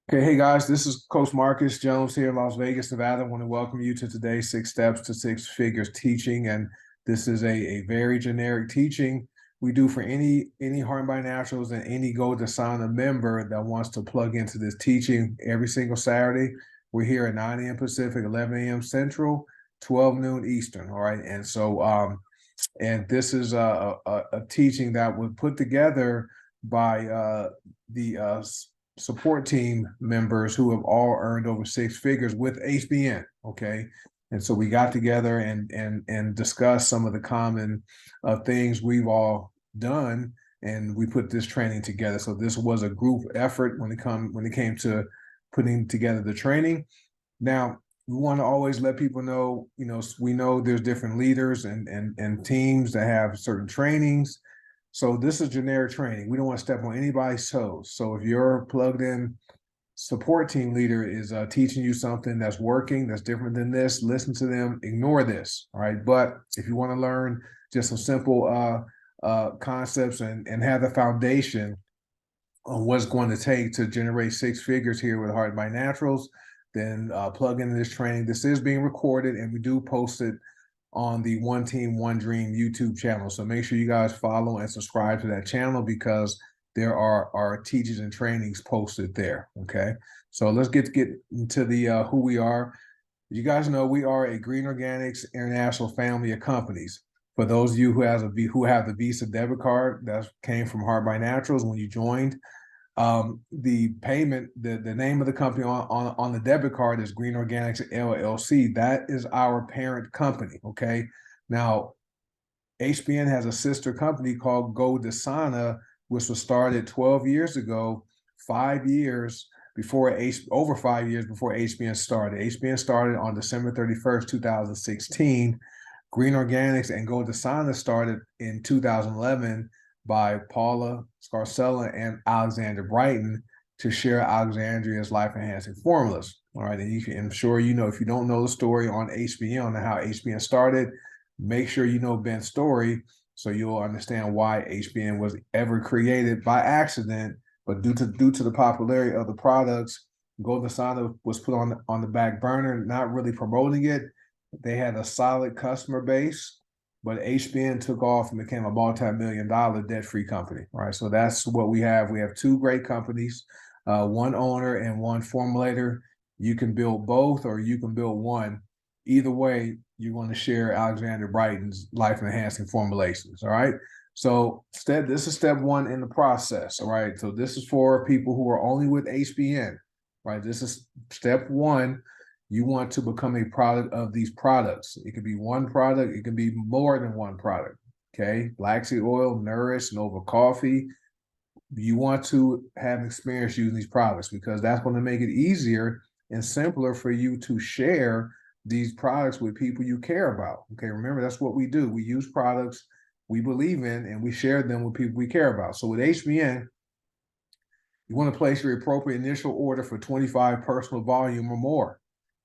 Okay, hey guys, this is Coach Marcus Jones here in Las Vegas, Nevada. I want to welcome you to today's Six Steps to Six Figures teaching. And this is a very generic teaching we do for any Heart and Mind Naturals and any Gold Asana member that wants to plug into this teaching every single Saturday. We're here at 9 a.m. Pacific, 11 a.m. Central, 12 noon Eastern. All right. And this is a teaching that was put together by the support team members who have all earned over six figures with HBN. Okay. And so we got together and discussed some of the common things we've all done, and we put this training together. So this was a group effort when it came to putting together the training. Now, we want to always let people know, we know there's different leaders and teams that have certain trainings. So this is generic training. We don't want to step on anybody's toes. So if your plugged in support team leader is teaching you something that's working, that's different than this, listen to them, ignore this. All right. But if you want to learn just some simple concepts and have the foundation on what's going to take to generate six figures here with Heart by Naturals, then plug into this training. This is being recorded, and we do post it on the One Team, One Dream YouTube channel. So make sure you guys follow and subscribe to that channel because there are our teachings and trainings posted there. Okay. So let's get into the who we are. You guys know we are a Green Organics International family of companies. For those of you who have the Visa debit card that came from Heart by Naturals when you joined, the payment, the name of the company on the debit card is Green Organics LLC. That is our parent company. Okay. Now, HBN has a sister company called Gold Asana, which was started 12 years ago, over 5 years before HBN started. HBN started on December 31st, 2016. Green Organics and Gold Asana started in 2011 by Paula Scarcella and Alexandra Brighton to share Alexandria's life-enhancing formulas. All right, and I'm sure you know, if you don't know the story on HBN, on how HBN started, make sure you know Ben's story so you'll understand why HBN was ever created by accident, but due to the popularity of the products, Gold Asana was put on the back burner, not really promoting it. They had a solid customer base, but HBN took off and became a multi-million-dollar debt-free company. Right, so that's what we have. We have two great companies, one owner and one formulator. You can build both, or you can build one. Either way, you're going to share Alexander Brighton's life-enhancing formulations. All right. So this is step one in the process. All right. So this is for people who are only with HBN. Right. This is step one. You want to become a product of these products. It could be one product. It can be more than one product. Okay. Black seed oil, Nourish, Nova Coffee. You want to have experience using these products because that's going to make it easier and simpler for you to share these products with people you care about. Okay. Remember, that's what we do. We use products we believe in and we share them with people we care about. So with HBN, you want to place your appropriate initial order for 25 personal volume or more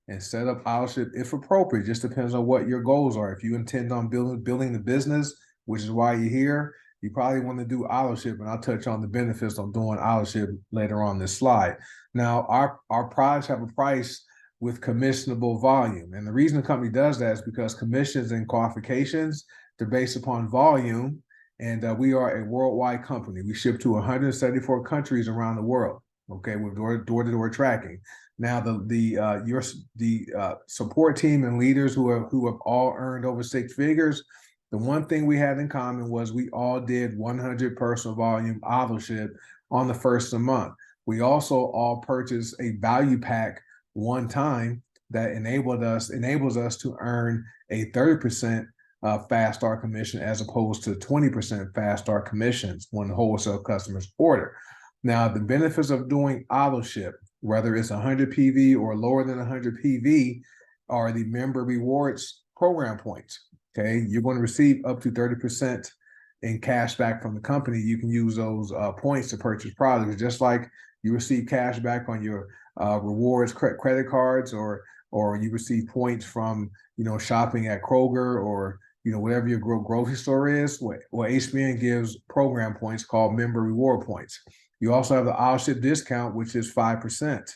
and set up auto-ship if appropriate. Just depends on what your goals are. If you intend on building the business, which is why you're here, you probably want to do auto-ship, and I'll touch on the benefits of doing auto-ship later on this slide. Now, our products have a price with commissionable volume. And the reason the company does that is because commissions and qualifications, they're based upon volume, and we are a worldwide company. We ship to 174 countries around the world, okay, with door-to-door tracking. Now, the support team and leaders who have all earned over six figures, the one thing we had in common was we all did 100 personal volume auto-ship on the first of the month. We also all purchased a value pack one time that enables us to earn a 30% fast start commission as opposed to 20% fast start commissions when wholesale customers order. Now, the benefits of doing auto ship, whether it's 100 PV or lower than 100 PV, are the member rewards program points. Okay, you're going to receive up to 30% in cash back from the company. You can use those points to purchase products, just like you receive cash back on your rewards credit cards, or you receive points from shopping at Kroger or whatever your grocery store is. Well, HBN gives program points called member reward points. You also have the aisle ship discount, which is 5%.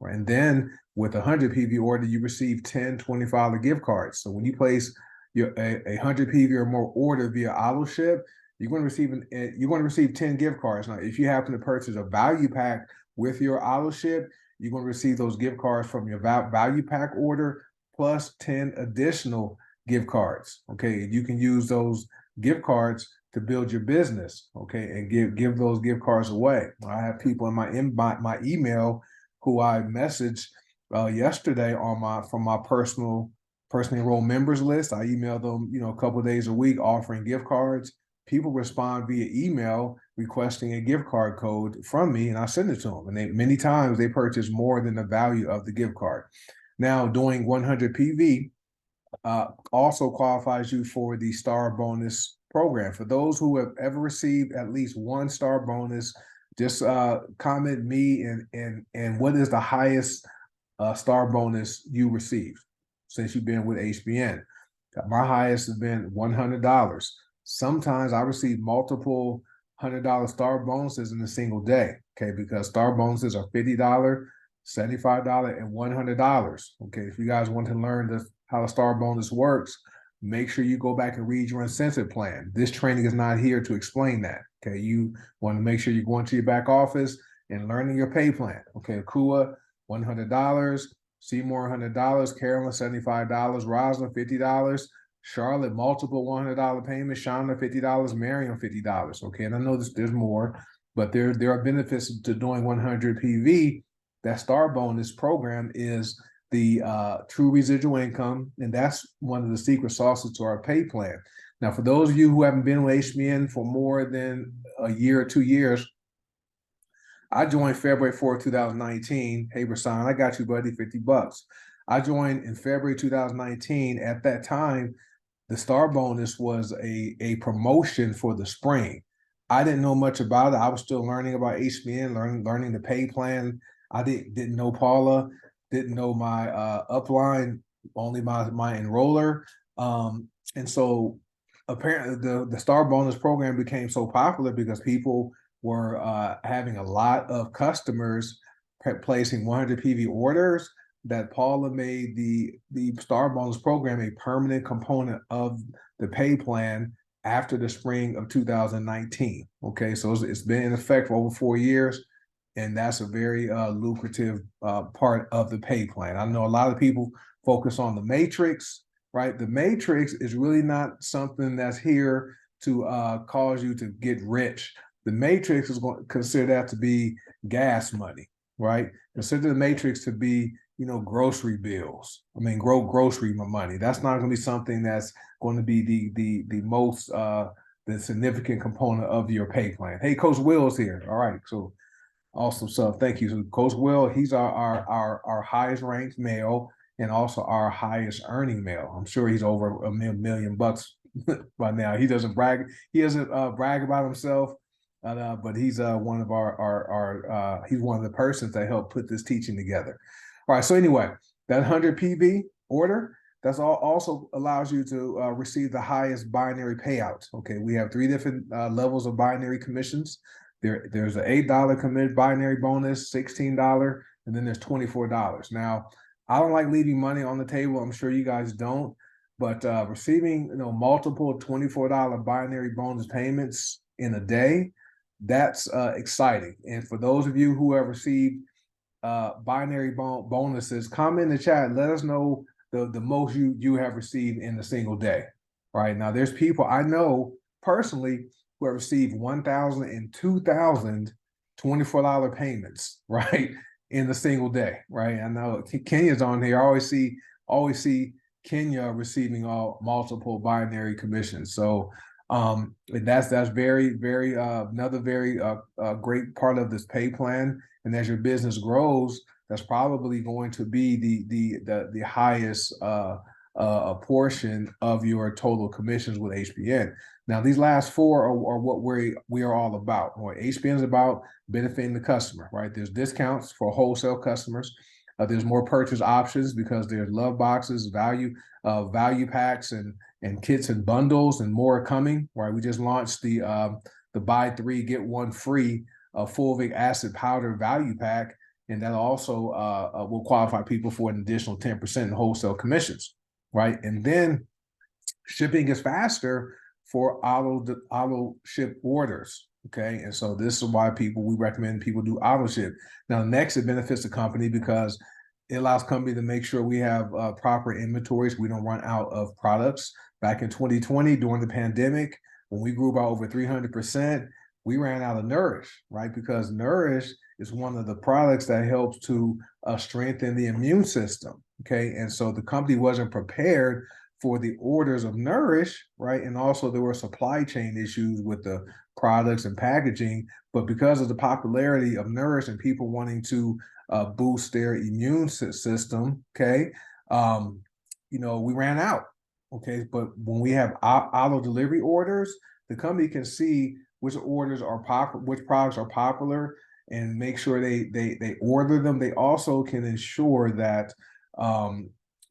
Right? And then with a 100 PV order, you receive 10 $25 gift cards. So when you place a 100 PV or more order via auto ship, you're going to receive 10 gift cards. Now, if you happen to purchase a value pack with your auto ship, you're going to receive those gift cards from your value pack order plus 10 additional gift cards. Okay, you can use those gift cards to build your business. Okay, and give those gift cards away. I have people in my email who I messaged yesterday from my personally enrolled members list. I email them, a couple of days a week offering gift cards. People respond via email requesting a gift card code from me, and I send it to them. And many times they purchase more than the value of the gift card. Now, doing 100 PV also qualifies you for the star bonus program. For those who have ever received at least one star bonus, just comment me and what is the highest star bonus you received since you've been with HBN. My highest has been $100. Sometimes I receive multiple $100 star bonuses in a single day, okay, because star bonuses are $50, $75, and $100. Okay, if you guys want to learn how the star bonus works, make sure you go back and read your incentive plan. This training is not here to explain that. Okay, you want to make sure you're going to your back office and learning your pay plan. Okay, Kua, $100, Seymour, $100, Carolyn, $75, Rosalind, $50, Charlotte, multiple $100 payments, Shonda, $50, Marion, $50. Okay, and I know there's more, but there are benefits to doing 100 PV. That star bonus program is the true residual income, and that's one of the secret sauces to our pay plan. Now, for those of you who haven't been with HBN for more than a year or 2 years, I joined February 4th, 2019. Hey, Rasan, I got you, buddy, $50. I joined in February 2019. At that time, the star bonus was a promotion for the spring. I didn't know much about it. I was still learning about HBN, learning the pay plan. I didn't know Paula, didn't know my upline, only my enroller. And so apparently the star bonus program became so popular because people were having a lot of customers placing 100 PV orders that Paula made the star bonus program a permanent component of the pay plan after the spring of 2019. Okay, so it's been in effect for over 4 years, and that's a very lucrative part of the pay plan. I know a lot of people focus on the matrix, right? The matrix is really not something that's here to cause you to get rich. The matrix is going to consider that to be gas money, right? Consider the matrix to be, grocery bills. Grocery money. That's not going to be something that's going to be the most the significant component of your pay plan. Hey, Coach Will's here. All right, so awesome stuff. Thank you. So Coach Will, he's our highest ranked male and also our highest earning male. I'm sure he's over $1 million by now. He doesn't brag. He doesn't brag about himself. But he's one of he's one of the persons that helped put this teaching together. All right. So anyway, that 100 PV order, that's also allows you to receive the highest binary payouts. Okay. We have 3 different levels of binary commissions. There's an $8 commit binary bonus, $16, and then there's $24. Now, I don't like leaving money on the table. I'm sure you guys don't, but receiving multiple $24 binary bonus payments in a day, that's exciting. And for those of you who have received binary bonuses, comment in the chat. Let us know the most you have received in a single day. All right. Now, there's people I know personally who have received 1,000 and 2,000 $24 payments, right, in a single day, right? I know Kenya's on here. I always see Kenya receiving multiple binary commissions. So that's very, very another very great part of this pay plan. And as your business grows, that's probably going to be the highest portion of your total commissions with HBN. Now, these last 4 are what we are all about. What HBN is about, benefiting the customer, right? There's discounts for wholesale customers. There's more purchase options because there's love boxes, value packs, and kits and bundles, and more coming. Right, we just launched the buy 3 get 1 free fulvic acid powder value pack, and that also will qualify people for an additional 10% in wholesale commissions. Right, and then shipping is faster for auto ship orders. Okay, and so this is why we recommend people do auto ship. Now, next, it benefits the company because it allows company to make sure we have proper inventories. We don't run out of products. Back in 2020, during the pandemic, when we grew by over 300%, we ran out of Nourish, right? Because Nourish is one of the products that helps to strengthen the immune system. Okay, and so the company wasn't prepared for the orders of Nourish, right? And also there were supply chain issues with the products and packaging, but because of the popularity of Nourish and people wanting to boost their immune system, okay, we ran out, okay? But when we have auto delivery orders, the company can see which orders are popular, which products are popular, and make sure they order them. They also can ensure that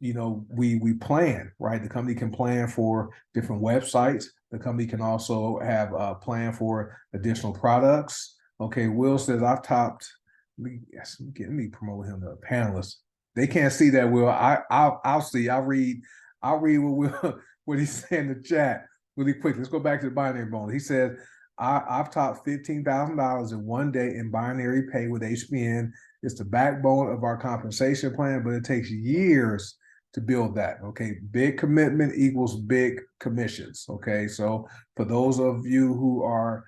we plan, right? The company can plan for different websites. The company can also have a plan for additional products. Okay, Will says I've topped. Let me promote him to a panelist. They can't see that, Will. I'll see. I'll read what he said in the chat really quick. Let's go back to the binary bone. He said I've topped $15,000 in one day in binary pay with HBN. It's the backbone of our compensation plan, but it takes years to build that. Okay, big commitment equals big commissions. Okay, so for those of you who are,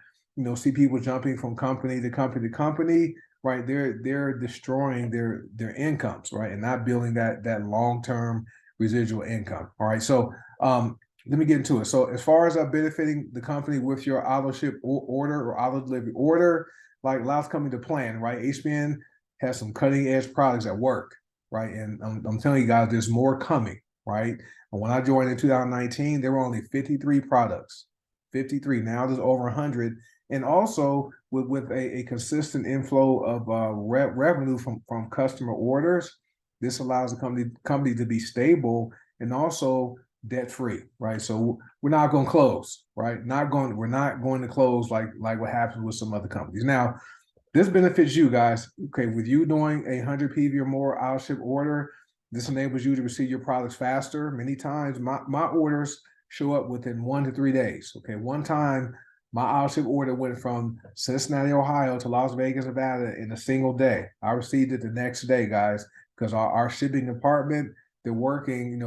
see people jumping from company to company to company, right? They're destroying their incomes, right, and not building that long-term residual income. All right, so let me get into it. So as far as benefiting the company with your auto ship order or auto delivery order, like allows company to plan, right? HBN has some cutting edge products that work. Right, and I'm telling you guys, there's more coming, right? And when I joined in 2019, there were only 53 products, 53. Now there's over 100, and also with a consistent inflow of revenue from customer orders, this allows the company to be stable and also debt free, right? So we're not going to close, right? We're not going to close like what happens with some other companies. Now, this benefits you guys. Okay, with you doing 100 PV or more auto ship order, this enables you to receive your products faster. Many times, my orders show up within 1 to 3 days. Okay, one time, my auto ship order went from Cincinnati, Ohio to Las Vegas, Nevada in a single day. I received it the next day, guys, because our shipping department, they're working,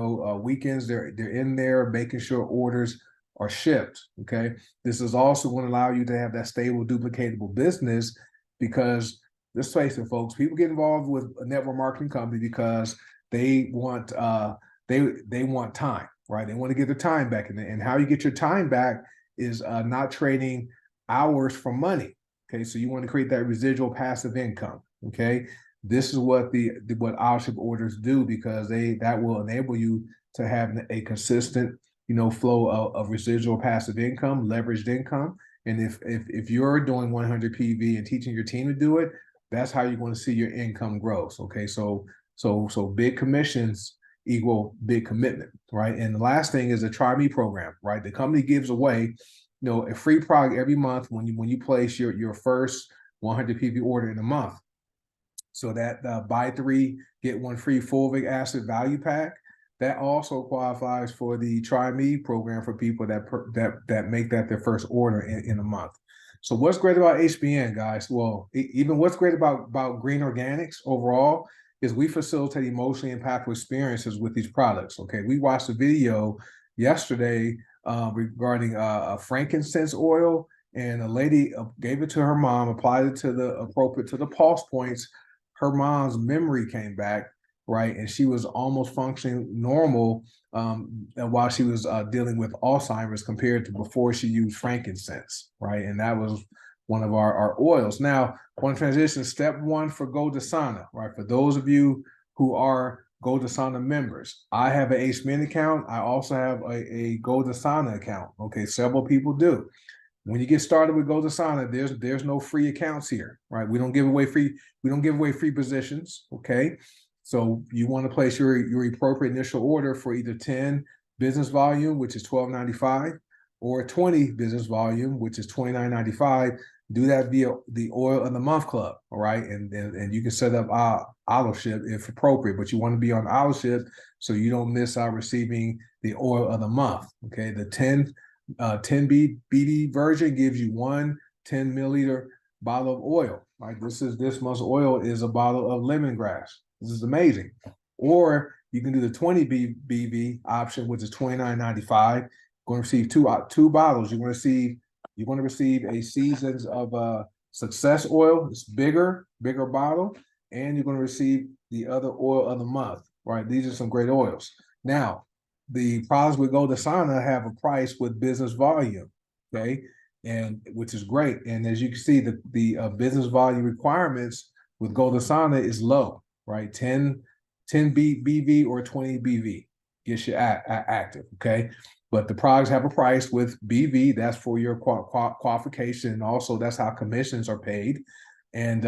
weekends. They're in there making sure orders are shipped. Okay, this is also going to allow you to have that stable, duplicatable business. Because let's face it, folks, people get involved with a network marketing company because they want they want time, right? They want to get their time back, and how you get your time back is not trading hours for money. Okay, so you want to create that residual passive income. Okay, this is what what auto ship orders do, because that will enable you to have a consistent flow of residual passive income, leveraged income. And if you're doing 100 PV and teaching your team to do it, that's how you're going to see your income grow. Okay, so big commissions equal big commitment, right? And the last thing is a Try Me program, right? The company gives away, a free product every month when you place your first 100 PV order in a month. So that buy 3 get 1 free fulvic acid value pack, that also qualifies for the Try Me program for people that make that their first order in a month. So what's great about HBN, guys? Well, even what's great about Green Organics overall is we facilitate emotionally impactful experiences with these products. Okay, we watched a video yesterday regarding frankincense oil, and a lady gave it to her mom, applied it to the pulse points. Her mom's memory came back, right? And she was almost functioning normal while she was dealing with Alzheimer's compared to before she used frankincense, right? And that was one of our oils. Now, one transition, step 1 for GoDasana, right? For those of you who are GoDasana members, I have an HBN account. I also have a GoDasana account. Okay, several people do. When you get started with GoDasana, there's no free accounts here, right? We don't give away free positions, okay? So you want to place your appropriate initial order for either 10 business volume, which is $12.95, or 20 business volume, which is $29.95. Do that via the Oil of the Month Club, all right? And you can set up auto ship if appropriate, but you want to be on auto ship so you don't miss out receiving the Oil of the Month, okay? The 10 BD version gives you one 10 milliliter bottle of oil, right? This month's oil is a bottle of lemongrass. This is amazing. Or you can do the 20 BV option, which is $29.95. You're going to receive two bottles. You're going to receive a Seasons of Success oil. It's bigger bottle, and you're going to receive the other oil of the month. Right? These are some great oils. Now, the products with Gold Asana have a price with business volume. Okay, and which is great. And as you can see, the business volume requirements with Gold Asana is low. Right, 10 BV or 20 BV gets you active. Okay, but the products have a price with BV. That's for your qualification, and also that's how commissions are paid, and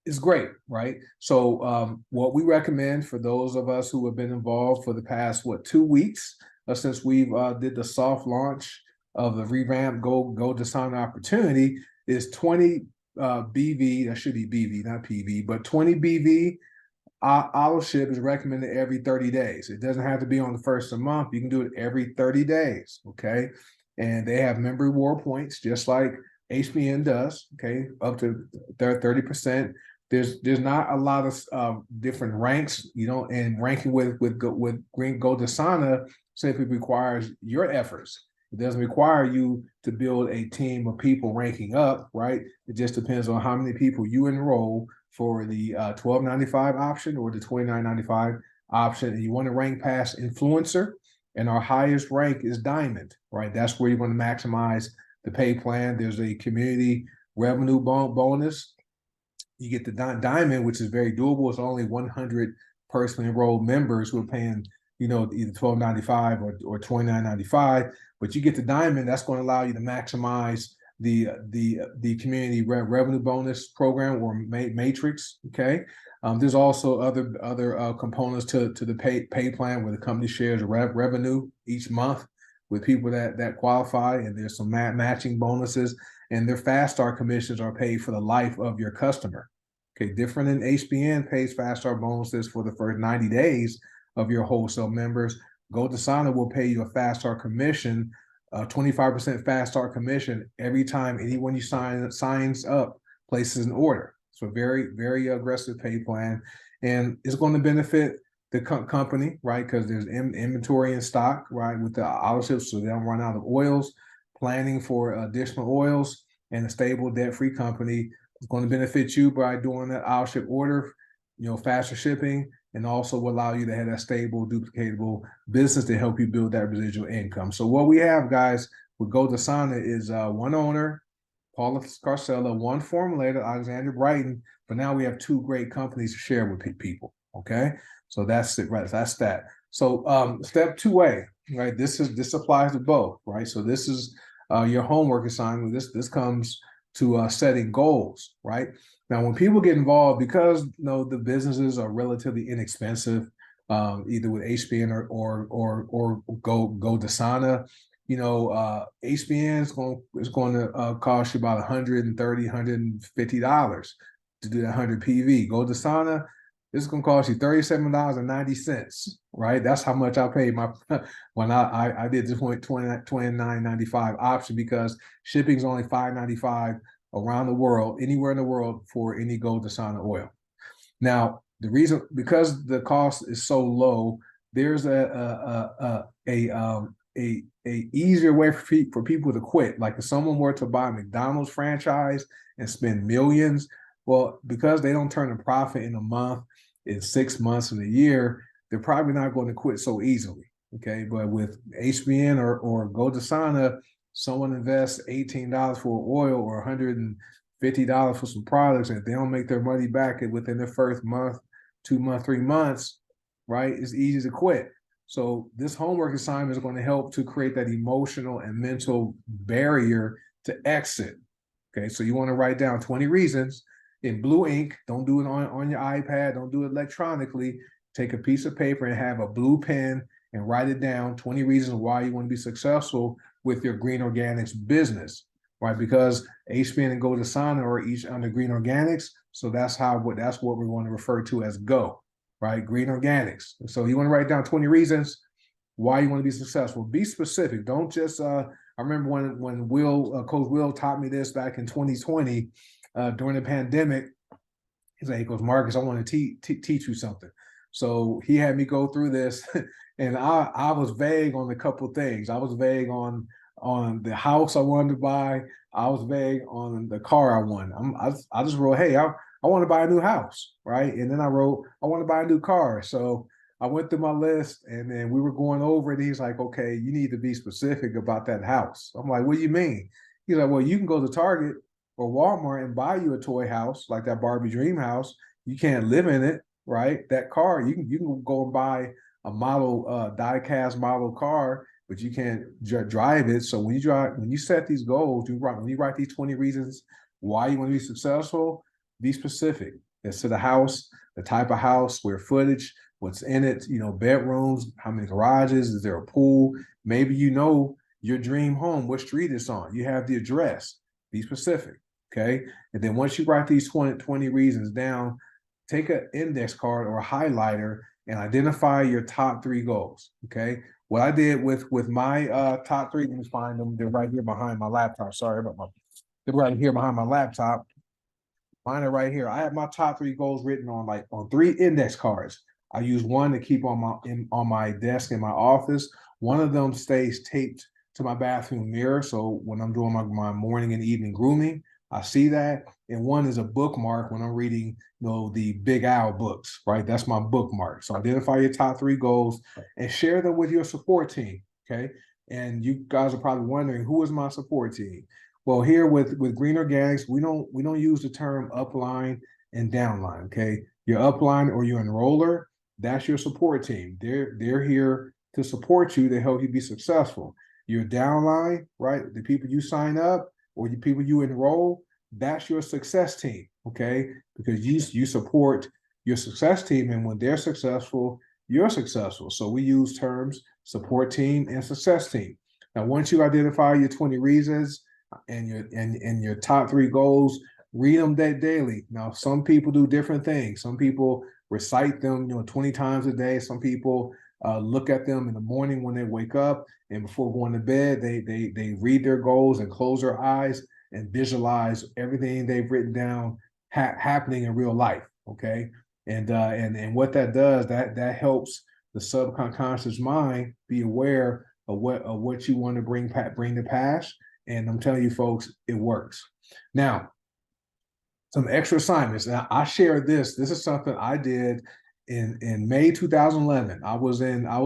it's great, right? So what we recommend for those of us who have been involved for the past 2 weeks since we've did the soft launch of the revamped Gold Asana opportunity is 20 BV. That should be BV, not PV, but 20 BV auto ship is recommended every 30 days. It doesn't have to be on the first of the month. You can do it every 30 days, okay? And they have member reward points, just like HBN does, okay? Up to 30%. There's not a lot of different ranks, and ranking with Green Gold Asana simply requires your efforts. It doesn't require you to build a team of people ranking up, right? It just depends on how many people you enroll for the $12.95 option or the $29.95 option. And you want to rank past influencer, and our highest rank is diamond, right? That's where you're going to maximize the pay plan. There's a community revenue bonus. You get the diamond, which is very doable. It's only 100 personally enrolled members who are paying, either $12.95 or $29.95. But you get the diamond. That's going to allow you to maximize the community revenue bonus program or matrix. Okay. There's also other components to the pay plan where the company shares revenue each month with people that qualify, and there's some matching bonuses, and their fast start commissions are paid for the life of your customer. Okay, different than HBN pays fast start bonuses for the first 90 days of your wholesale members. Gold Asana will pay you a fast start commission, 25% fast start commission every time anyone you signs up places an order. So very, very aggressive pay plan, and it's going to benefit the company, right? Because there's inventory in stock, right, with the auto ships, so they don't run out of oils. Planning for additional oils, and a stable debt-free company is going to benefit you by doing that auto ship order, faster shipping, and also will allow you to have that stable, duplicatable business to help you build that residual income. So what we have, guys, with Gold Asana is one owner, Paula Scarcella, one formulator, Alexander Brighton, but now we have two great companies to share with people, okay? So that's it, right? That's that. So step 2A, right? This applies to both, right? So this is your homework assignment. This comes to setting goals, right? Now, when people get involved, because the businesses are relatively inexpensive, either with HBN or Gold Asana, HBN is going to cost you about $130, $150 to do that 100 PV. Gold Asana, this is going to cost you $37.90, right? That's how much I paid when I did the $29.95 option, because shipping is only $5.95 around the world, anywhere in the world, for any Gold Asana oil. Now, the reason, because the cost is so low, there's a easier way for people to quit. Like if someone were to buy a McDonald's franchise and spend millions, well, because they don't turn a profit in a month, in 6 months, in a year, they're probably not going to quit so easily. Okay, but with HBN or Gold Asana, someone invests $18 for oil or $150 for some products, and if they don't make their money back within the first month, 2 months, 3 months, right, it's easy to quit. So this homework assignment is going to help to create that emotional and mental barrier to exit. Okay, so you want to write down 20 reasons in blue ink. Don't do it on your iPad. Don't do it electronically. Take a piece of paper and have a blue pen and write it down, 20 reasons why you want to be successful with your green organics business, right? Because HBN and Go Dasana are each under green organics. So that's what we're going to refer to as Go, right? Green organics. So you want to write down 20 reasons why you want to be successful. Be specific. Don't just I remember when Coach Will taught me this back in 2020 during the pandemic. He's like, he goes, Marcus, I want to teach you something. So he had me go through this, and I was vague on a couple of things. I was vague on the house I wanted to buy. I was vague on the car I wanted. I just wrote, hey, I want to buy a new house, right? And then I wrote, I want to buy a new car. So I went through my list, and then we were going over it. He's like, okay, you need to be specific about that house. I'm like, what do you mean? He's like, well, you can go to Target or Walmart and buy you a toy house like that Barbie dream house. You can't live in it, right? That car, you can go and buy a model die-cast model car, but you can't drive it. So when you set these goals, when you write these 20 reasons why you want to be successful, be specific. As to the house, the type of house, square footage, what's in it, bedrooms, how many garages, is there a pool? Maybe your dream home, what street it's on. You have the address. Be specific, okay? And then once you write these 20 reasons down, take an index card or a highlighter and identify your top 3 goals, okay? What I did with my top 3, let me find them. They're right here behind my laptop. Sorry about they're right here behind my laptop. Mine are right here. I have my top 3 goals written on 3 index cards. I use one to keep on my desk in my office. One of them stays taped to my bathroom mirror. So when I'm doing my morning and evening grooming, I see that. And one is a bookmark when I'm reading, the Big Owl books, right? That's my bookmark. So identify your top 3 goals and share them with your support team, okay? And you guys are probably wondering, who is my support team? Well, here with Green Organics, we don't use the term upline and downline, okay? Your upline or your enroller, that's your support team. They're here to support you, to help you be successful. Your downline, right? The people you sign up or the people you enroll, that's your success team, okay? Because you support your success team, and when they're successful, you're successful. So we use terms support team and success team. Now, once you identify your 20 reasons and your top 3 goals, read them daily. Now, some people do different things. Some people recite them, 20 times a day. Some people look at them in the morning when they wake up, and before going to bed, they read their goals and close their eyes and visualize everything they've written down happening in real life. Okay, and what that does, that helps the subconscious mind be aware of what you want to bring to pass. And I'm telling you, folks, it works. Now, some extra assignments. Now, I shared this. This is something I did in May 2011. I was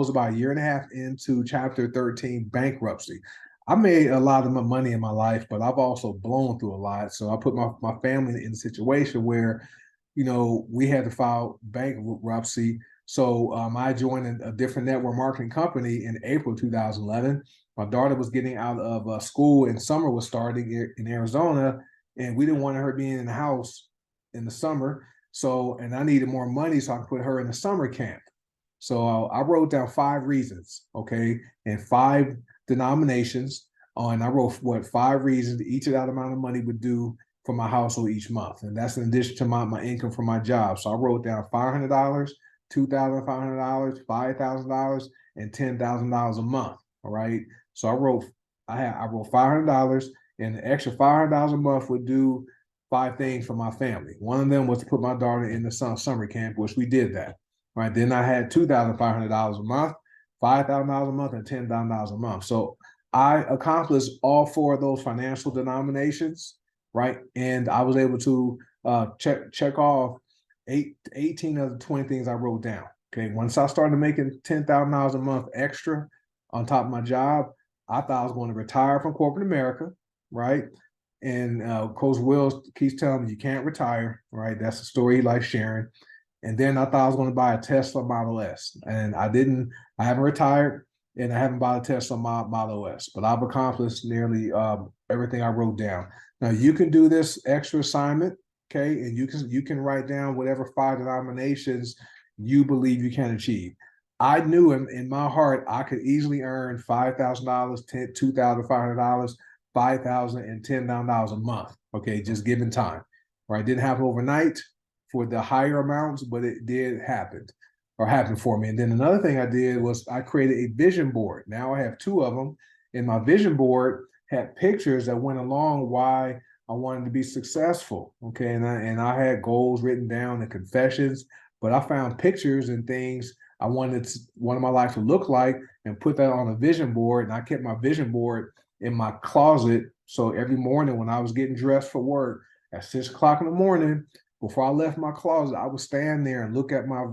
about a year and a half into Chapter 13 bankruptcy. I made a lot of my money in my life, but I've also blown through a lot. So I put my family in a situation where, we had to file bankruptcy. So I joined a different network marketing company in April 2011. My daughter was getting out of school, and summer was starting in Arizona, and we didn't want her being in the house in the summer. So, and I needed more money, so I could put her in the summer camp. So I wrote down 5 reasons, okay, and 5 denominations. And I wrote 5 reasons each of that amount of money would do for my household each month. And that's in addition to my income from my job. So I wrote down $500, $2,500, $5,000, and $10,000 a month. All right. So I wrote $500, and the extra $500 a month would do 5 things for my family. One of them was to put my daughter in the summer camp, which we did that. Right. Then I had $2,500 a month, $5,000 a month, and $10,000 a month. So I accomplished all 4 of those financial denominations, right? And I was able to check off 18 of the 20 things I wrote down. Okay. Once I started making $10,000 a month extra on top of my job, I thought I was going to retire from corporate America, right? And Coach Will keeps telling me you can't retire, right? That's the story he likes sharing. And then I thought I was going to buy a Tesla Model S, and I didn't. I haven't retired, and I haven't bought a Tesla Model S, but I've accomplished nearly everything I wrote down. Now, you can do this extra assignment, okay? And you can write down whatever 5 denominations you believe you can achieve. I knew in my heart I could easily earn $5,000, $2,500, $5,000, and $10,000 a month. Okay, just given time. Right, didn't happen overnight for the higher amounts, but it did happen or happen for me. And then another thing I did was I created a vision board. Now I have 2 of them, and my vision board had pictures that went along why I wanted to be successful. Okay, and I had goals written down and confessions, but I found pictures and things I wanted my life to look like and put that on a vision board. And I kept my vision board in my closet. So every morning when I was getting dressed for work at 6 o'clock in the morning, before I left my closet, I would stand there and look at my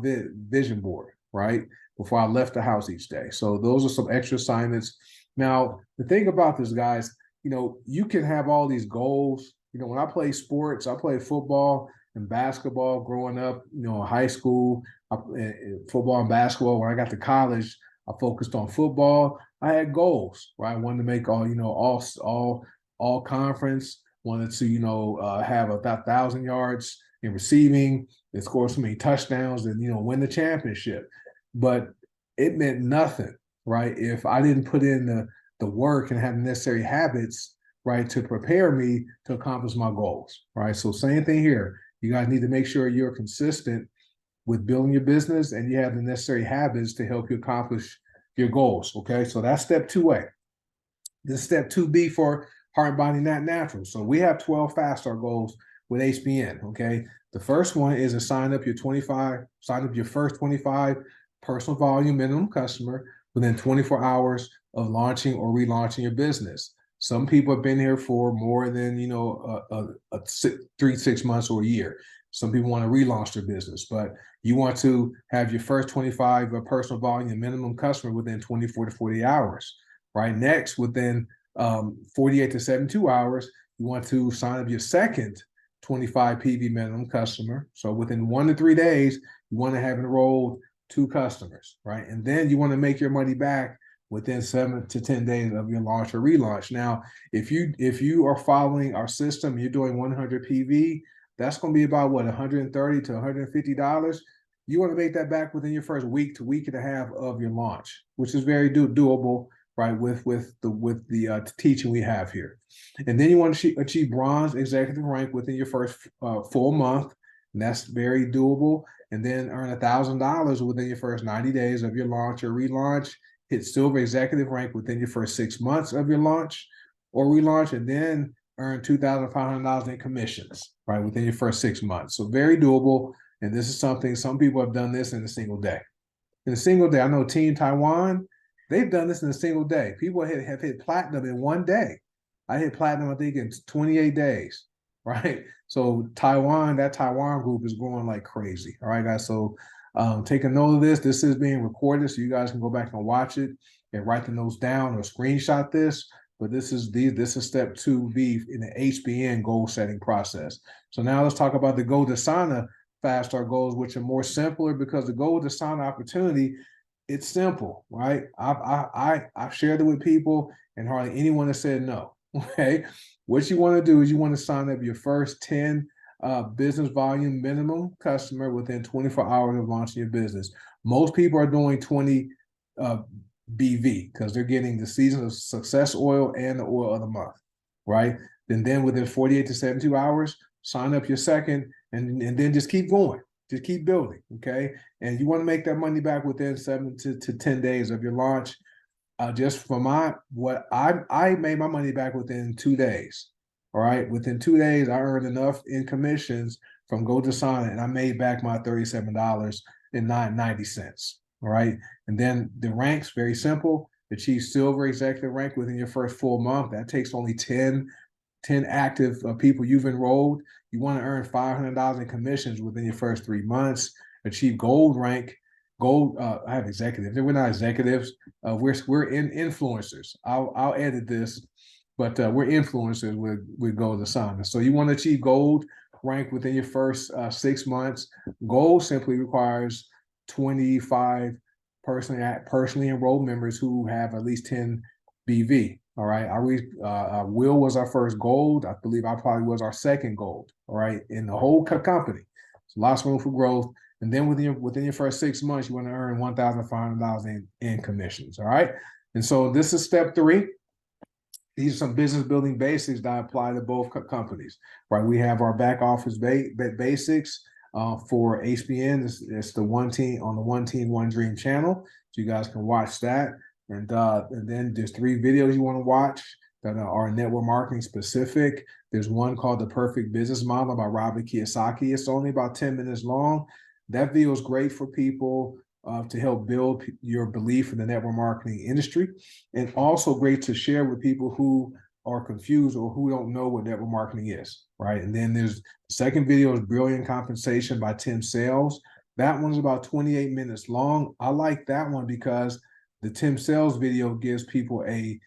vision board, right? Before I left the house each day. So those are some extra assignments. Now, the thing about this, guys, you can have all these goals. When I play sports, I played football and basketball growing up, in high school, football and basketball. When I got to college, I focused on football. I had goals, right? I wanted to make all conference, wanted to, have 1,000 yards in receiving and score so many touchdowns and, win the championship. But it meant nothing, right? If I didn't put in the work and have the necessary habits, right, to prepare me to accomplish my goals, right? So same thing here. You guys need to make sure you're consistent with building your business and you have the necessary habits to help you accomplish your goals, okay? So that's step 2A. This is step 2B for Heart, Body, Not Natural. So we have 12 fast start goals with HBN, okay? The first one is to sign up your first 25 personal volume minimum customer within 24 hours of launching or relaunching your business. Some people have been here for more than 6 months or a year. Some people want to relaunch their business, but you want to have your first 25 personal volume minimum customer within 24 to 40 hours. Right, next, within 48 to 72 hours, you want to sign up your second 25 PV minimum customer. So within 1 to 3 days, you want to have enrolled 2 customers, right? And then you want to make your money back within 7 to 10 days of your launch or relaunch. Now, if you are following our system, you're doing 100 PV, that's going to be about what, $130 to $150. You want to make that back within your first week to week and a half of your launch, which is very doable, right? With the teaching we have here. And then you want to achieve bronze executive rank within your first full month, and that's very doable. And then earn $1,000 within your first 90 days of your launch or relaunch. Hit silver executive rank within your first 6 months of your launch or relaunch, and then earn $2,500 in commissions, right, within your first 6 months. So very doable. And this is something some people have done this in a single day. In a single day, I know Team Taiwan, they've done this in a single day. People have hit platinum in 1 day. I hit platinum, I think, in 28 days, right? So that Taiwan group is growing like crazy. All right, guys. So take a note of this. This is being recorded, so you guys can go back and watch it and write the notes down or screenshot this. But this is step 2B in the HBN goal setting process. So now let's talk about the Go Dasana fast start goals, which are more simpler because the Go Dasana opportunity, it's simple, right? I've shared it with people and hardly anyone has said no. Okay. What you want to do is you want to sign up your first 10 business volume minimum customer within 24 hours of launching your business. Most people are doing 20 BV because they're getting the season of success oil and the oil of the month, right? Then within 48 to 72 hours, sign up your second and then just keep going. Just keep building, okay? And you want to make that money back within 7 to 10 days of your launch. Just for I made my money back within 2 days. All right, within 2 days, I earned enough in commissions from Go Dasana, and I made back my $37.90. All right, and then the ranks, very simple. Achieve silver executive rank within your first full month. That takes only 10 active people you've enrolled. You want to earn $500 in commissions within your first 3 months. Achieve gold rank. I have executives. We're not executives. We're influencers. I'll edit this, but we're influencers with Gold Assignment. So you want to achieve gold rank within your first 6 months. Gold simply requires 25 personally enrolled members who have at least 10 BV. All right. Will was our first gold. I believe I probably was our second gold. all right, in the whole company. So lots of room for growth. And then within your first 6 months, you want to earn $1,500 in commissions, all right? And so this is step 3. These are some business building basics that apply to both companies, right? We have our back office basics for HBN. It's the One Team on the One Team, One Dream channel. So you guys can watch that. And then there's 3 videos you want to watch that are network marketing specific. There's one called The Perfect Business Model by Robert Kiyosaki. It's only about 10 minutes long. That video is great for people to help build your belief in the network marketing industry, and also great to share with people who are confused or who don't know what network marketing is, right? And then there's the second video is Brilliant Compensation by Tim Sales. That one's about 28 minutes long. I like that one because the Tim Sales video gives people a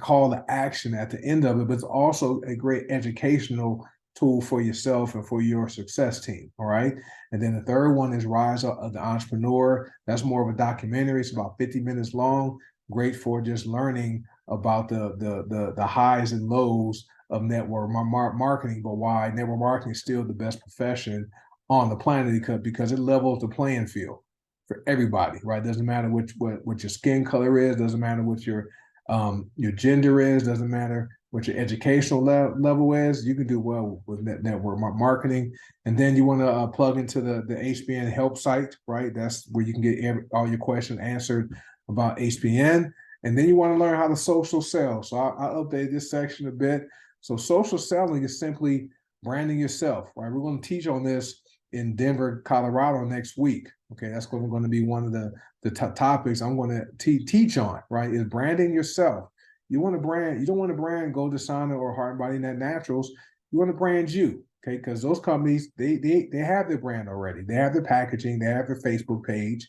call to action at the end of it, but it's also a great educational tool for yourself and for your success team, all right? And then the third one is Rise of the Entrepreneur. That's more of a documentary. It's about 50 minutes long, great for just learning about the highs and lows of network marketing, but why network marketing is still the best profession on the planet because it levels the playing field for everybody, right? Doesn't matter what your skin color is, doesn't matter what your gender is, doesn't matter what your educational level is. You can do well with network marketing. And then you want to plug into the HBN help site, right? That's where you can get all your questions answered about HBN. And then you want to learn how to social sell. So I updated this section a bit. So social selling is simply branding yourself, right? We're going to teach on this in Denver, Colorado next week. Okay, that's going to be one of the top topics I'm going to teach on, right? Is branding yourself. You want to brand, you don't want to brand Gold Designer or Heart Body Net Naturals. You want to brand you, okay? Because those companies, they have their brand already. They have their packaging, they have their Facebook page.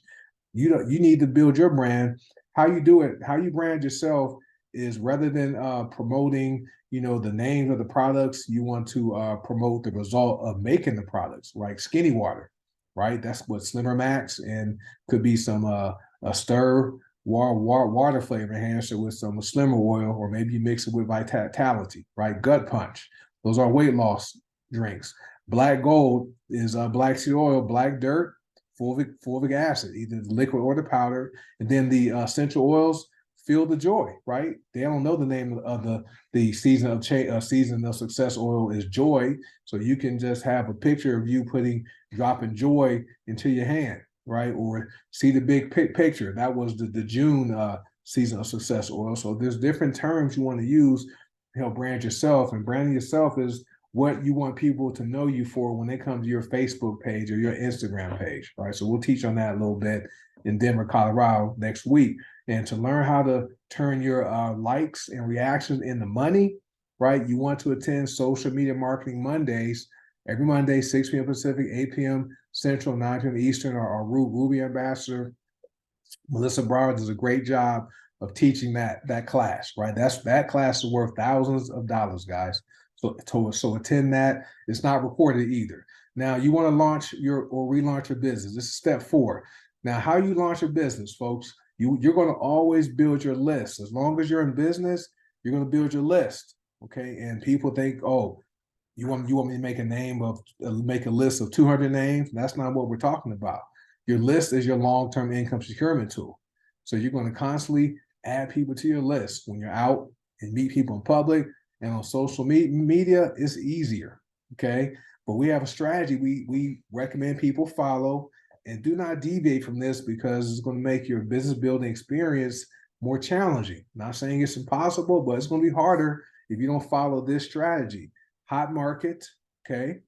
You need to build your brand. How you do it, how you brand yourself is rather than promoting, the names of the products, you want to promote the result of making the products, like Skinny Water, right? That's what Slimmer Max, and could be some a stir water flavor enhancer with some Slimmer oil, or maybe you mix it with Vitality, right? Gut Punch. Those are weight loss drinks. Black Gold is black seed oil, black dirt, fulvic acid, either the liquid or the powder. And then the essential oils, Feel the Joy, right? They don't know the name of the season of success oil is joy. So you can just have a picture of you dropping joy into your hand, right? Or see the big picture. That was the June season of success oil. So there's different terms you want to use to help brand yourself. And branding yourself is what you want people to know you for when they come to your Facebook page or your Instagram page, right? So we'll teach on that a little bit in Denver, Colorado next week. And to learn how to turn your likes and reactions into money, right? You want to attend Social Media Marketing Mondays, every Monday, 6 p.m. Pacific, 8 p.m. Central, 9 p.m. Eastern. Our Ruby ambassador, Melissa Broward, does a great job of teaching that class, right? That class is worth thousands of dollars, guys. So attend that. It's not recorded either. Now, you want to launch or relaunch your business. This is step 4. Now, how you launch your business, folks, you're going to always build your list. As long as you're in business, you're going to build your list, okay? And people think, oh, you want me to make a list of 200 names? That's not what we're talking about. Your list is your long-term income securement tool. So you're going to constantly add people to your list when you're out and meet people in public. And on social media, it's easier, okay? But we have a strategy we recommend people follow, and do not deviate from this because it's going to make your business building experience more challenging. Not saying it's impossible, but it's going to be harder if you don't follow this strategy. Hot market, okay?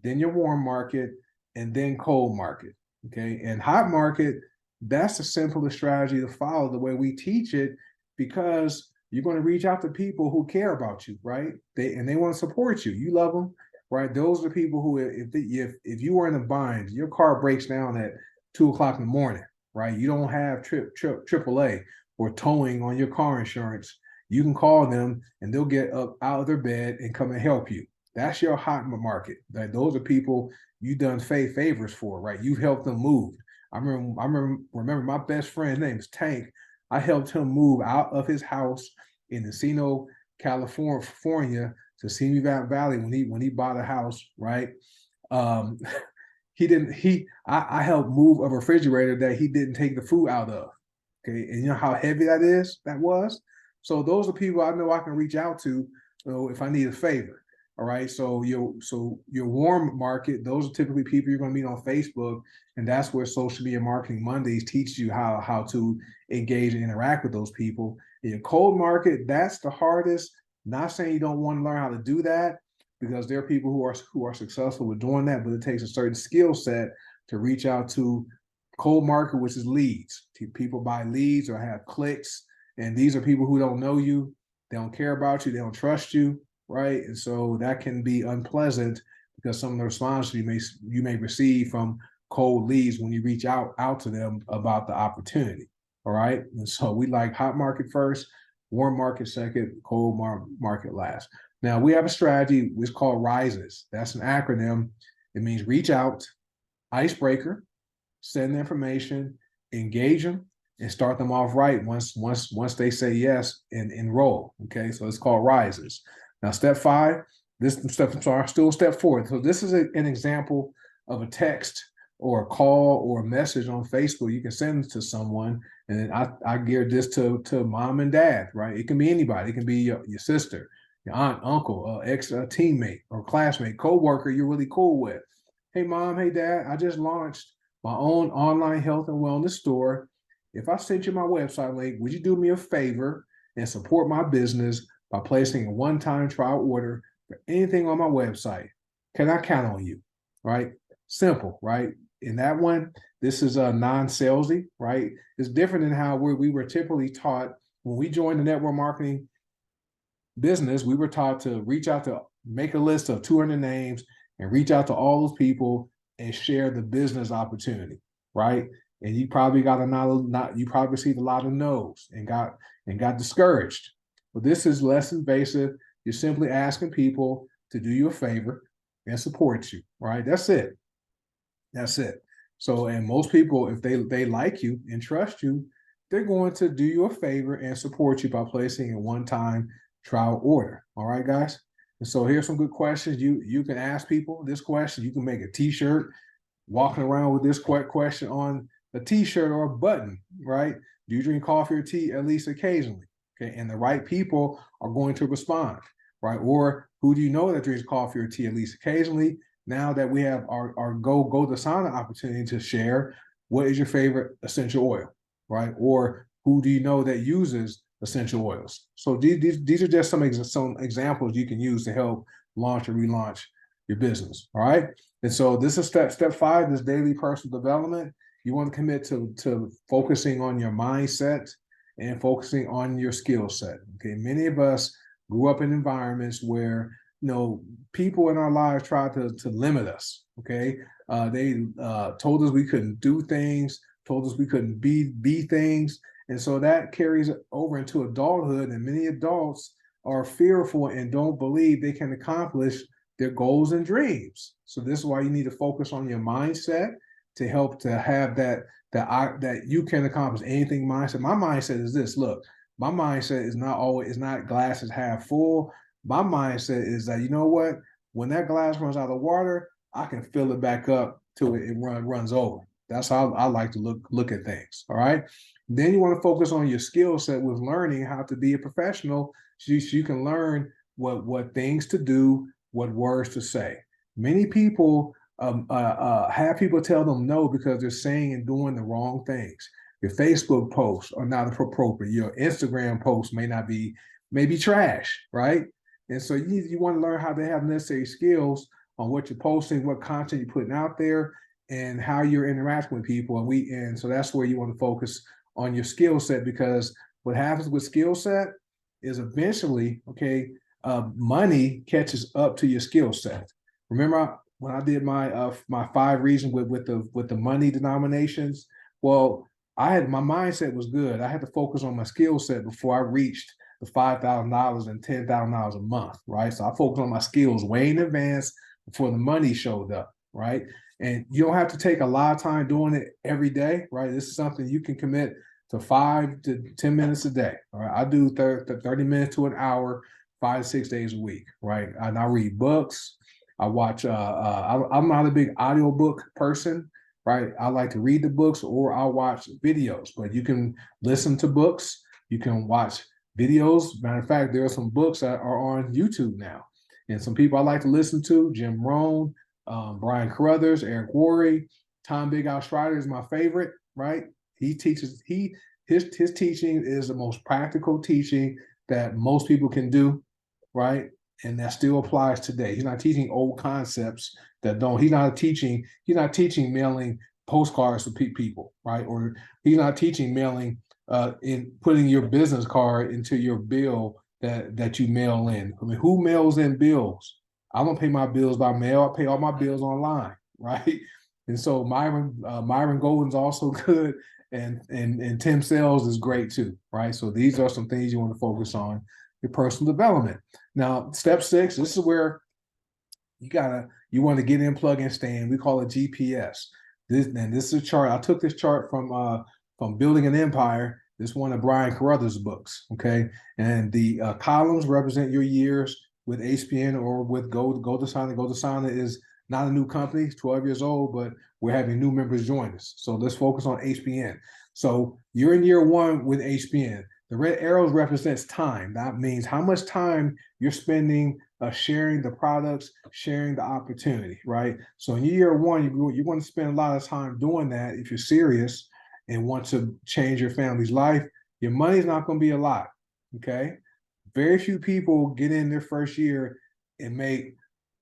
Then your warm market, and then cold market, okay? And hot market, that's the simplest strategy to follow the way we teach it, because you're going to reach out to people who care about you, right? They want to support you. You love them, right? Those are people who, if you were in a bind, your car breaks down at 2:00 in the morning, right? You don't have AAA or towing on your car insurance. You can call them and they'll get up out of their bed and come and help you. That's your hot market. Those are people you've done favors for, right? You've helped them move. I remember my best friend, his name is Tank. I helped him move out of his house in Encino, California, to Simi Valley when he bought a house, right? Um, I helped move a refrigerator that he didn't take the food out of. Okay, and you know how heavy that was. So those are people I know I can reach out to, if I need a favor. All right. So your warm market, those are typically people you're going to meet on Facebook, and that's where Social Media Marketing Mondays teach you how to engage and interact with those people. In your cold market, that's the hardest. Not saying you don't want to learn how to do that, because there are people who are successful with doing that, but it takes a certain skill set to reach out to cold market, which is leads. People buy leads or have clicks, and these are people who don't know you, they don't care about you, they don't trust you, right? And so that can be unpleasant, because some of the responses you may receive from cold leads when you reach out to them about the opportunity. All right. And so we like hot market first, warm market second, cold market last. Now we have a strategy, it's called RISES. That's an acronym. It means reach out, icebreaker, send the information, engage them, and start them off right once they say yes, and enroll. Okay, so it's called RISES. Now, step 5, this step, sorry, still step 4. So this is an example of a text or a call or a message on Facebook you can send to someone, and I geared this to mom and dad, right? It can be anybody. It can be your sister, your aunt, uncle, ex teammate or classmate, coworker you're really cool with. Hey, mom. Hey, dad. I just launched my own online health and wellness store. If I sent you my website link, would you do me a favor and support my business by placing a one-time trial order for anything on my website? Can I count on you? Right? Simple, right? In that one, this is a non-salesy, right? It's different than how we were typically taught when we joined the network marketing business. We were taught to reach out to make a list of 200 names and reach out to all those people and share the business opportunity, right? And you probably got you probably received a lot of no's and got discouraged. But this is less invasive. You're simply asking people to do you a favor and support you, right? That's it. That's it. So, and most people, if they like you and trust you, they're going to do you a favor and support you by placing a one-time trial order. All right, guys? And so here's some good questions. You can ask people this question. You can make a t-shirt walking around with this question on a t-shirt or a button, right? Do you drink coffee or tea at least occasionally? Okay, and the right people are going to respond, right? Or who do you know that drinks coffee or tea at least occasionally? Now that we have our go to sauna opportunity to share, what is your favorite essential oil, right? Or who do you know that uses essential oils? So these are just some examples you can use to help launch or relaunch your business. All right. And so this is step 5, this daily personal development. You want to commit to focusing on your mindset and focusing on your skill set. Okay. Many of us grew up in environments where, people in our lives tried to limit us. Okay. They told us we couldn't do things, told us we couldn't be things. And so that carries over into adulthood, and many adults are fearful and don't believe they can accomplish their goals and dreams. So this is why you need to focus on your mindset to help to have that you can accomplish anything mindset. My mindset is this. Look, my mindset is not glasses half full. My mindset is that, you know what, when that glass runs out of water, I can fill it back up till it runs over. That's how I like to look at things. All right. Then you want to focus on your skill set with learning how to be a professional, so you can learn what things to do, what words to say. Many people have people tell them no because they're saying and doing the wrong things. Your Facebook posts are not appropriate. Your Instagram posts may be trash, right? And so you want to learn how to have necessary skills on what you're posting, what content you're putting out there, and how you're interacting with people. And so that's where you want to focus on your skill set, because what happens with skill set is eventually, money catches up to your skill set. Remember when I did my 5 reasons with the money denominations? Well, my mindset was good. I had to focus on my skill set before I reached the $5,000 and $10,000 a month, right? So I focused on my skills way in advance before the money showed up, right? And you don't have to take a lot of time doing it every day, right? This is something you can commit to 5 to 10 minutes a day. All right, I do 30 minutes to an hour, 5 to 6 days a week, right? And I read books. I watch. I'm not a big audiobook person, right? I like to read the books or I'll watch videos. But you can listen to books. You can watch videos. Matter of fact, there are some books that are on YouTube now, and some people I like to listen to: Jim Rohn, Brian Carruthers, Eric Worre, Tom Big Al Schreider is my favorite, right? He teaches. His teaching is the most practical teaching that most people can do, right? And that still applies today. He's not teaching old concepts that don't. He's not teaching mailing postcards to people, right? Or he's not teaching mailing in putting your business card into your bill that you mail in. I mean, who mails in bills? I don't pay my bills by mail. I pay all my bills online, right? And so Myron Golden's also good, and Tim Sales is great too, right? So these are some things you want to focus on your personal development. Now, step 6, this is where you want to get in, plug and stay in. We call it GPS. This is a chart. I took this chart from Building an Empire. This is one of Brian Carruthers' books. Okay, and the columns represent your years with HPN or with Gold Asana. Gold Asana is not a new company, it's 12 years old, but we're having new members join us. So let's focus on HPN. So you're in year 1 with HPN. The red arrows represents time. That means how much time you're spending sharing the products, sharing the opportunity, right? So in year 1, you want to spend a lot of time doing that if you're serious and want to change your family's life. Your money's not going to be a lot, okay? Very few people get in their first year and make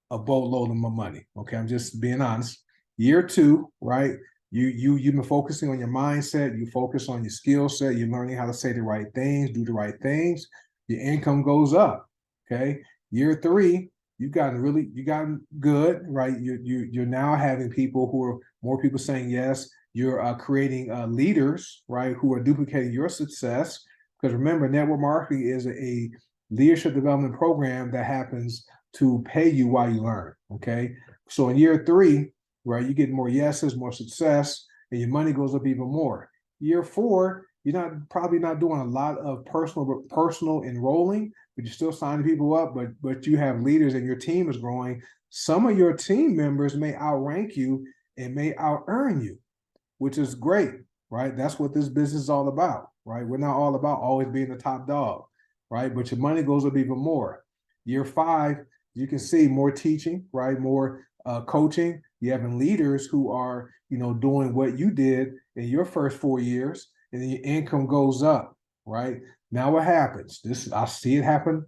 a boatload of money, okay? I'm just being honest. Year 2, right? You've been focusing on your mindset. You focus on your skill set. You're learning how to say the right things, do the right things. Your income goes up. Okay. Year 3, you've gotten good, right? You're now having people who are more people saying yes. You're creating leaders, right, who are duplicating your success. Because remember, network marketing is a leadership development program that happens to pay you while you learn. Okay. So in year 3, right, you get more yeses, more success, and your money goes up even more. Year 4, you're probably not doing a lot of personal enrolling, but you're still signing people up, but you have leaders and your team is growing. Some of your team members may outrank you and may out-earn you, which is great, right? That's what this business is all about, right? We're not all about always being the top dog, right? But your money goes up even more. Year 5, you can see more teaching, right? More coaching. You're having leaders who are, doing what you did in your first 4 years, and then your income goes up, right? Now what happens? I see it happen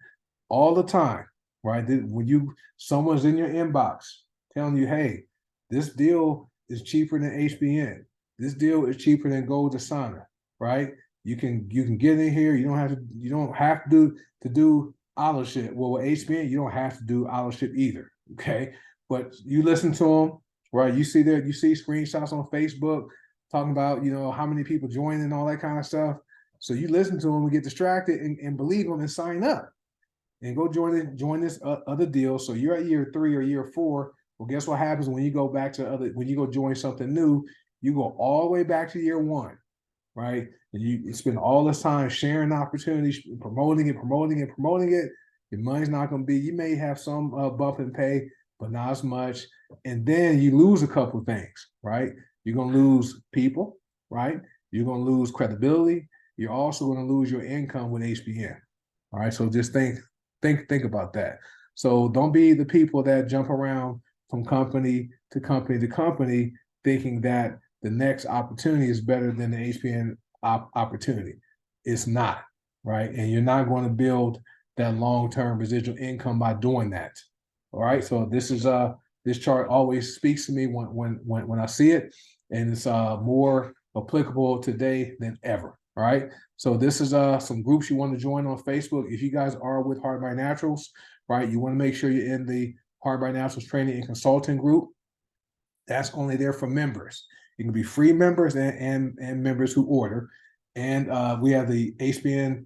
all the time, right? When someone's in your inbox telling you, hey, this deal is cheaper than HBN. This deal is cheaper than Gold Asana, right? You can get in here. You don't have to do authorship. Well, with HBN, you don't have to do authorship either. Okay. But you listen to them, right? You see screenshots on Facebook talking about, how many people join and all that kind of stuff. So you listen to them and get distracted and believe them and sign up and go join this other deal. So you're at year 3 or year 4. Well, guess what happens when you go when you go join something new, you go all the way back to year 1, right? And you spend all this time sharing opportunities, promoting it. Your money's not going to be, you may have some bump in pay, but not as much. And then you lose a couple of things, right? You're going to lose people, right? You're going to lose credibility. You're also going to lose your income with HBN. All right. So just think about that. So don't be the people that jump around from company to company to company thinking that the next opportunity is better than the HBN opportunity. It's not, right? And you're not going to build that long-term residual income by doing that. All right. So this chart always speaks to me when I see it, and it's more applicable today than ever. All right. So this is some groups you want to join on Facebook. If you guys are with Hard by Naturals, right, you want to make sure you're in the Hard by Naturals training and consulting group. That's only there for members. You can be free members and members who order. And we have the HBN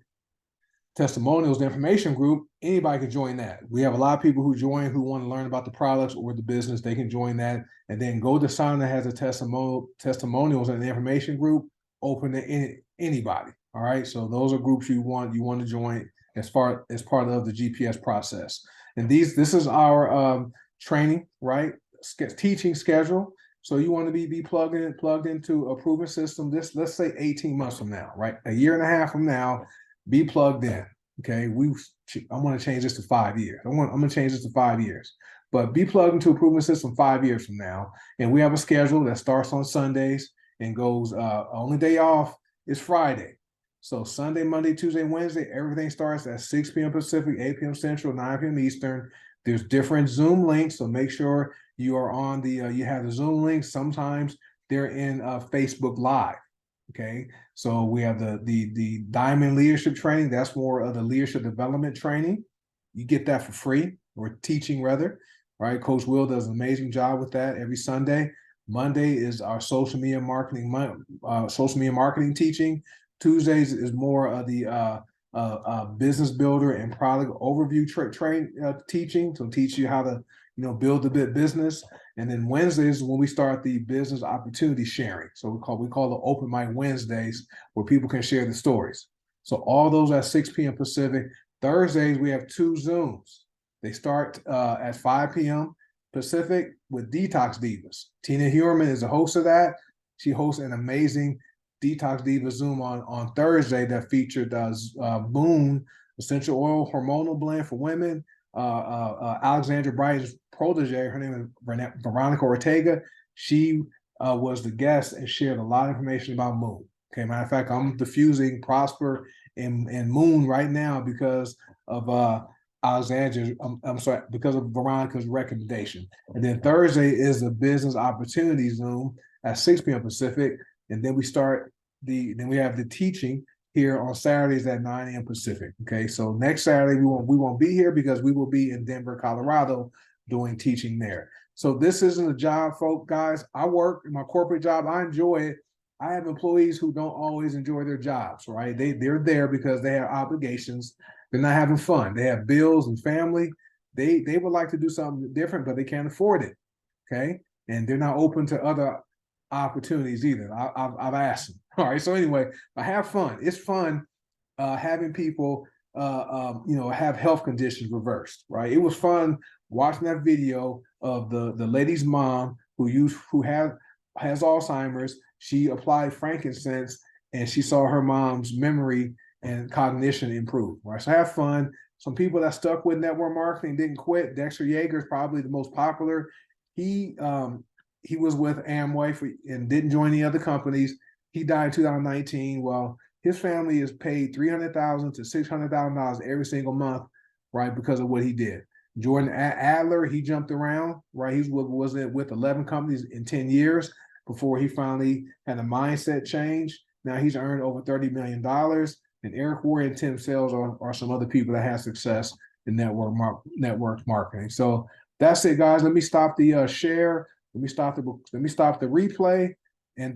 testimonials, the information group. Anybody can join that. We have a lot of people who join who want to learn about the products or the business. They can join that. And then Gold Asana has a testimonials and the information group open to anybody. All right. So those are groups you want to join. as part of the GPS process. And this is our training, right? Teaching schedule. So you want to be plugged into a proven system. This, let's say 18 months from now, right? A year and a half from now, be plugged in. Okay, I'm going to change this to 5 years. I'm going to change this to 5 years. But be plugged into a proven system 5 years from now. And we have a schedule that starts on Sundays and goes, only day off is Friday. So Sunday, Monday, Tuesday, Wednesday, everything starts at 6 p.m. Pacific, 8 p.m. Central, 9 p.m. Eastern. There's different Zoom links, so make sure you are on the, you have the Zoom links. Sometimes they're in Facebook Live. Okay, so we have the Diamond Leadership Training. That's more of the leadership development training. You get that for free, or teaching rather. Right, Coach Will does an amazing job with that every Sunday. Monday is our social media marketing teaching. Tuesdays is more of the business builder and product overview teaching, to teach you how to build a bit business. And then Wednesdays is when we start the business opportunity sharing. So we call it Open Mic Wednesdays, where people can share the stories. So all those at 6 p.m. Pacific. Thursdays we have 2 Zooms. They start at 5 p.m. Pacific with Detox Divas. Tina Huerman is the host of that. She hosts an amazing Detox Diva Zoom on Thursday that featured Moon essential oil hormonal blend for women. Alexandra Brighton's protege, her name is Veronica Ortega. She was the guest and shared a lot of information about Moon. Okay, matter of fact, I'm diffusing Prosper and Moon right now because of Alexandra. I'm sorry, because of Veronica's recommendation. And then Thursday is the business opportunity Zoom at 6 p.m. Pacific. And then we have the teaching here on Saturdays at 9 a.m. Pacific. Okay, so next Saturday we won't be here because we will be in Denver, Colorado, doing teaching there. So this isn't a job, folks, guys. I work in my corporate job. I enjoy it. I have employees who don't always enjoy their jobs, right? They're there because they have obligations. They're not having fun. They have bills and family. They would like to do something different, but they can't afford it. Okay, and they're not open to other opportunities either. I've asked them. All right. So anyway, I have fun. It's fun having people have health conditions reversed. Right. It was fun watching that video of the lady's mom who has Alzheimer's. She applied frankincense and she saw her mom's memory and cognition improve. Right. So have fun. Some people that stuck with network marketing didn't quit. Dexter Yeager is probably the most popular. He was with Amway and didn't join any other companies. He died in 2019. Well, his family is paid $300,000 to $600,000 every single month, right, because of what he did. Jordan Adler, he jumped around, right? He was with 11 companies in 10 years before he finally had a mindset change. Now he's earned over $30 million. And Eric Worre and Tim Sales are some other people that have success in network marketing. So that's it, guys. Let me stop the share. Let me stop the replay, and